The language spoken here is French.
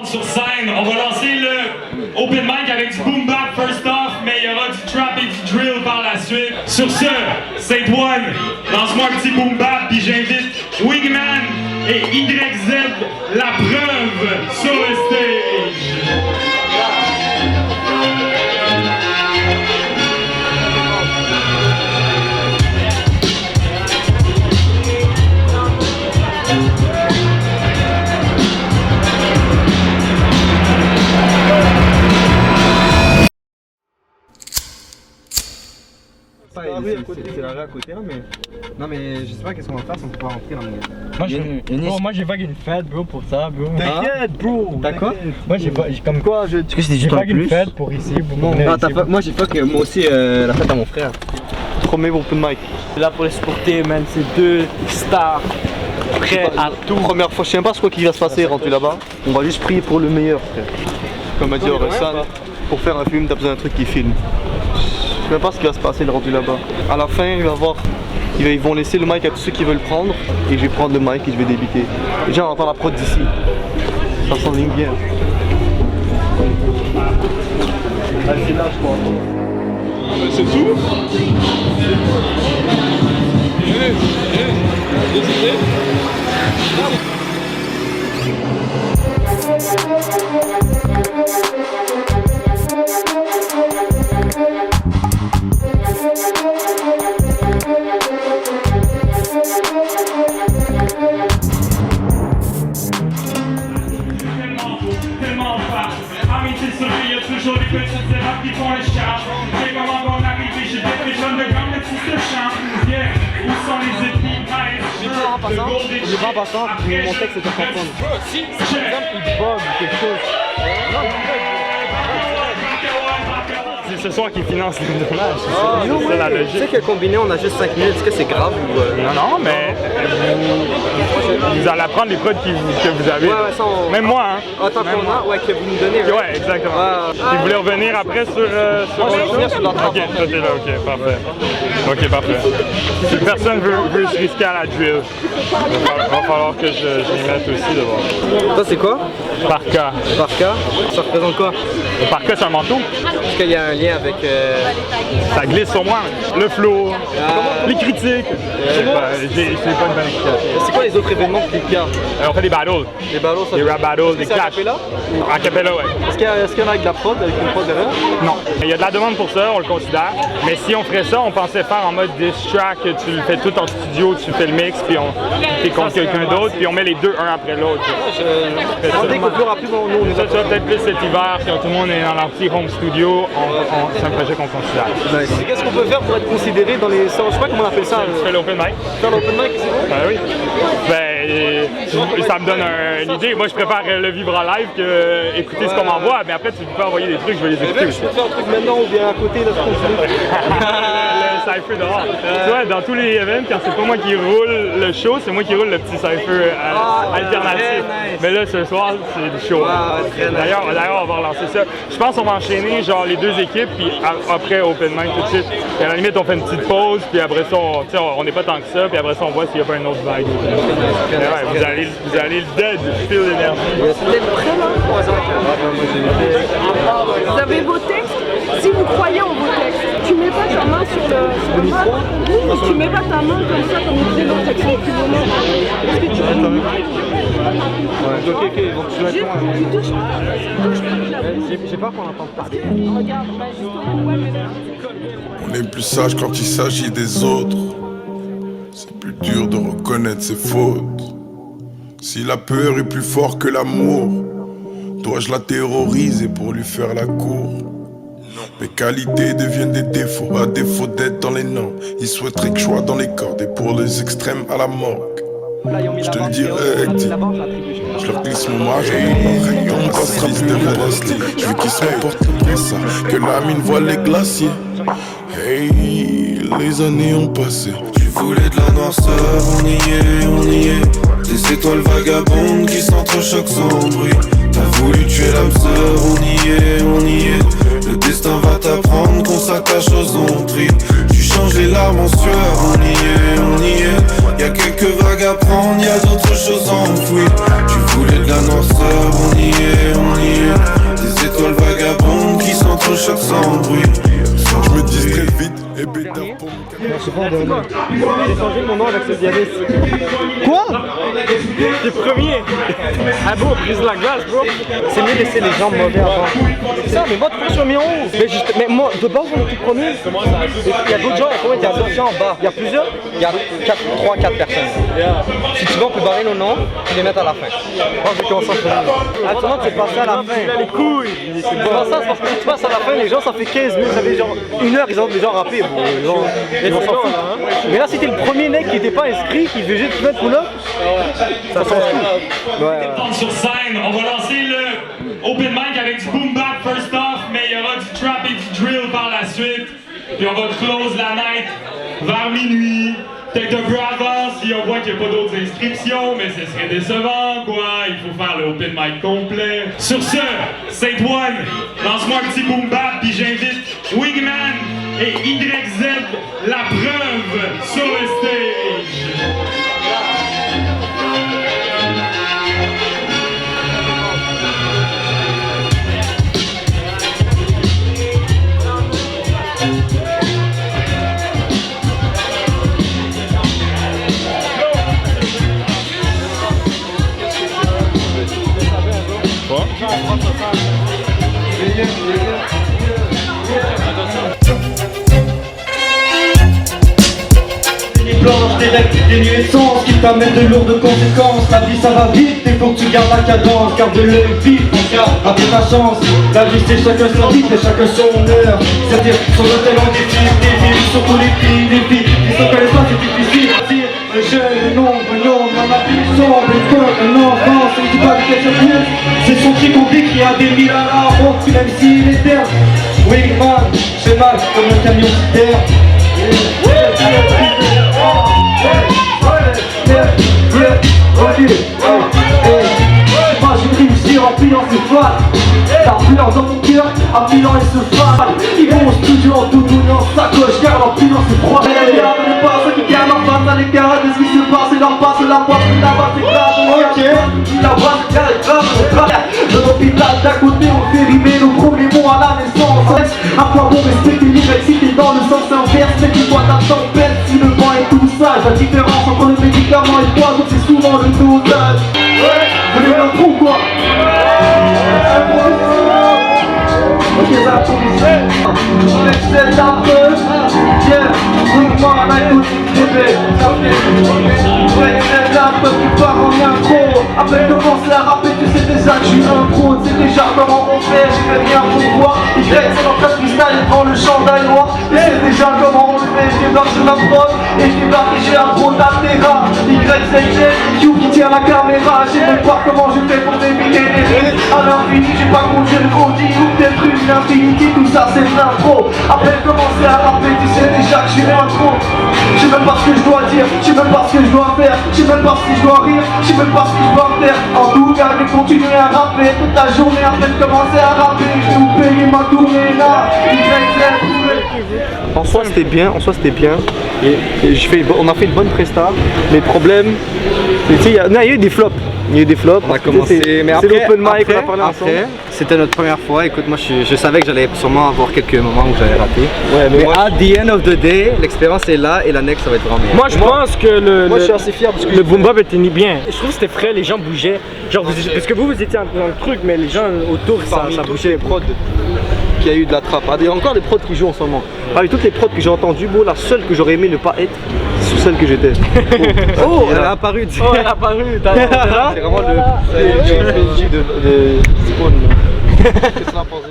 Sur scène, on va lancer le open mic avec du boom bap first off, mais il y aura du trap et du drill par la suite. Sur ce, Saint One, lance-moi un petit boom bap, puis j'invite Wingman et YZ La Preuve sur le stage. C'est la rue à côté là, mais. Non, mais je sais pas qu'est-ce qu'on va faire si on peut pas rentrer dans le. Moi j'ai pas une fête bro pour ça bro. T'inquiète bro. T'as quoi? Moi j'ai comme quoi j'ai pas une fête pour ici. Moi j'ai pas que moi aussi la fête à mon frère. Promets pour open mic. Là pour les supporter man, c'est deux stars prêts à tout. Première fois, je sais même pas ce qui va se passer rendu là-bas. On va juste prier pour le meilleur frère. Comme a dit Orelsan, pour faire un film t'as besoin d'un truc qui filme. Je sais même pas ce qui va se passer le rendu là-bas. À la fin, il va voir. Ils vont laisser le mic à tous ceux qui veulent prendre et je vais prendre le mic et je vais débiter. Déjà on entend la prod d'ici. Ça s'enligne bien. Allez, c'est là je crois. C'est tout. Tellement fort. Amitié sur lui, il y a toujours des petites erreurs qui font le charme. C'est comment on arrive, j'ai des jeunes de grande petite chant. Yeah, où sont les ethnies? Je vais pas en passant, mon texte c'est à comprendre. Si par exemple il bombe quelque chose. C'est ce soir qui finance le tournage. C'est ça la logique. Tu sais que combiné on a juste 5 minutes, est-ce que c'est grave ou Non, mais vous allez apprendre les prods que vous avez. Ouais, ça on... Même moi, hein. Autant qu'on a, ouais, que vous nous donnez. Ouais, exactement. Vous voulez revenir après sur Moi, je vais revenir sur l'autre. Ok, toi t'es là, ok, parfait. Ok, parfait. Si personne veut se risquer à la drill, il va falloir que je m'y mette aussi d'abord. Ça c'est quoi? Parka. Parka? Ça représente quoi? Le parka, c'est un manteau. Est-ce qu'il y a un lien avec... Ça glisse sur moi. Le flow, les critiques. C'est pas une bonne explication. C'est quoi les autres événements que tu gardes? On fait des battles. Des battles, ça Des rap battles, des clashs. clashs. C'est A cappella, ouais. Est-ce qu'il y en a avec de la prod, avec une prod derrière? Non. Il y a de la demande pour ça, on le considère. Mais si on ferait ça, on pensait faire en mode diss track. Tu le fais tout en studio, tu fais le mix, puis t'es contre quelqu'un d'autre, puis on met les deux un après l'autre. Dès qu'on peut rappeler, nous on est Ça va peut-être plus cet hiver, quand tout le monde est dans leur petit home studio, c'est un projet qu'on considère. Qu'est-ce qu'on peut faire pour être considéré dans les... Je sais pas comment on appelle ça. Tu fais l'open mic? Faire l'open mic, c'est bon? Ben oui. Ben, ça me donne une idée. Moi, je préfère le vivre en live que écouter ce qu'on m'envoie. Mais après, tu peux envoyer des trucs, je vais les écouter aussi. Je peux faire un truc maintenant ou bien à côté, là, Le cypher dehors. Tu vois, dans tous les events, quand c'est pas moi qui roule le show, c'est moi qui roule le petit cypher alternatif. Mais là, ce soir, c'est du show. D'ailleurs, on va relancer ça. Je pense qu'on va enchaîner genre les deux équipes, puis après open mic tout de suite. Et à la limite, on fait une petite pause, puis après ça, on n'est pas tant que ça, puis après ça, on voit s'il n'y a pas une autre vague. Ouais, vous allez le dead, feel l'énergie. Vous êtes prêts là? Vous avez vos textes? Si vous croyez en vos textes, tu mets pas ta main sur le mic. Oui, tu mets pas ta main comme ça, comme disait l'autre section plus moment. Est-ce que tu veux? Ok, donc tu dois être Tu touches pas. J'ai peur qu'on entende parler. Regarde, bah justement, ouais, mais là. On est plus sage quand il s'agit des autres. C'est plus dur de reconnaître ses fautes. Si la peur est plus fort que l'amour, dois-je la terroriser pour lui faire la cour? Mes qualités deviennent des défauts, à défaut d'être dans les normes. Ils souhaiteraient que je sois dans les cordes et pour les extrêmes à la morgue. Je te le direct, je leur glisse mon mage, on passera plus de bracelet. Je veux qu'ils se portent comme ça, que la mine voit les glaciers. Hey, les années ont passé. Tu voulais de la noirceur, on y est. Des étoiles vagabondes qui s'entrechoquent sans bruit. T'as voulu tuer l'âme sœur, on y est. Le destin va t'apprendre qu'on s'attache aux ondes. Tu changes les larmes en sueur, on y est. Y'a quelques vagues à prendre, y'a d'autres choses enfouies. Tu voulais de la noirceur, on y est. souvent dernier. J'ai changé mon nom avec ce diabète. Quoi? T'es premier. Ah bon, brise la glace, bro. C'est mieux de laisser les gens mauvais avant. C'est ça, mais moi, tu peux sur mis en haut. Mais moi, de base, on est tout premier. Il y a d'autres gens, il y a d'autres gens en bas. Il y a plusieurs. Il y a 3-4 personnes. Si tu veux, on peut barrer nos noms et les mettre à la fin. Moi, je vais commencer en premier. Attends, tu es passé à la fin. Les couilles. C'est pas ça, c'est parce que si tu passes à la fin, les gens, ça fait 15 minutes, ça fait genre 1 heure, ils ont déjà rappé. Bon, ils vont s'en foutre. Mais là, si t'es le premier mec qui n'était pas inscrit, qui veut juste mettre pull-up, ça s'en fout. Ouais. Sur scène, on va lancer le open mic avec du boom bap first off, mais il y aura du trap et du drill par la suite. Puis on va close la night vers minuit. Peut-être un peu avant si on voit qu'il n'y a pas d'autres inscriptions, mais ce serait décevant, quoi. Il faut faire le open mic complet. Sur ce, Saint One, lance-moi un petit boom bap, puis j'invite Wingman et YZ, la preuve, sur le stage. Des nuisances qui t'amènent de lourdes conséquences. La vie ça va vite, il faut que tu gardes la cadence. Garde l'œil vif, regarde avec ta chance. La vie c'est chacun son rythme et chacun son heure. C'est-à-dire sur le talent des filles, surtout les filles qui sont comme ça, c'est difficile. Le jeune, le nombre, dans la vie sombre, le cœur, un enfant, c'est du pas de quelque chose. C'est son truc compliqué qui a des mille à la honte, même s'il est terre. Oui, man, j'ai mal comme un camion d'air. J'ai réussi en pliant ses fans. La fleur dans mon cœur, appelant et se fan. Ils vont au studio en doudoune en sacoche, car en pliant ses froids. Mais les gars, ne pas ceux qui gardent leur face à l'écart de ce qui se passe et leur passe la poitrine, la base éclate. Ok, la base éclate, de l'hôpital d'à côté, on fait rimer nos premiers mots à la naissance. À quoi bon respecter l'université dans le sens inverse, mais tu vois ta tempête, si le vent et tout ça. La différence entre le médicament et toi, donc c'est souvent le dosage. Vous voulez un trou quoi? Ok, ça va commencer. C'est la preuve. Yeah, bring-moi la goutte, bébé. C'est la preuve, tu pars en intro. Après commencer à rapper, tu sais déjà que je suis un pro. Tu sais déjà comment on fait, j'ai fait rien pour voir. Y, c'est dans ta freestyle et prends le chandail noir. Tu sais déjà comment on le fait, je débarque sur la prod. Et je débarque et j'ai un pro d'Altera. Y, c'est Q qui tient la caméra. Je sais même pas comment je fais pour débiler les rythmes. À l'infini, j'ai pas compté le Audi ou des trucs, l'infinity, tout ça c'est de l'impro. Après commencer à rapper, tu sais déjà que je suis un pro. Je sais même pas ce que je dois dire, je sais même pas ce que je dois faire, je sais même pas si je dois rire, je sais même pas ce que je dois faire. En tout cas, je vais continuer à rapper toute la journée après de commencer à rapper. Je vais vous payer ma tournée là. En soi c'était bien, et on a fait une bonne presta, mais le problème, il y a eu des flops. Il y a eu des flops. On a commencé, mais après, l'open mic, on a parlé ensemble. C'était notre première fois. Écoute, moi je savais que j'allais sûrement avoir quelques moments où j'allais rater. Ouais, mais at the end of the day, l'expérience est là et la next ça va être vraiment bien. Moi je pense que je suis assez fier parce que le boom bap était bien. Je trouve que c'était frais, les gens bougeaient. Genre parce que vous étiez dans le truc, mais les gens autour ça bougeait les prods. Qu'il y a eu de la trappe. Il y a encore des prods qui jouent en ce moment. Parmi toutes les prods que j'ai entendues, la seule que j'aurais aimé ne pas être, c'est celle que j'étais. Oh, elle a apparu. Oh, elle a apparu. C'est vraiment le PNJ de Spawn. Qu'est-ce que t'en penses?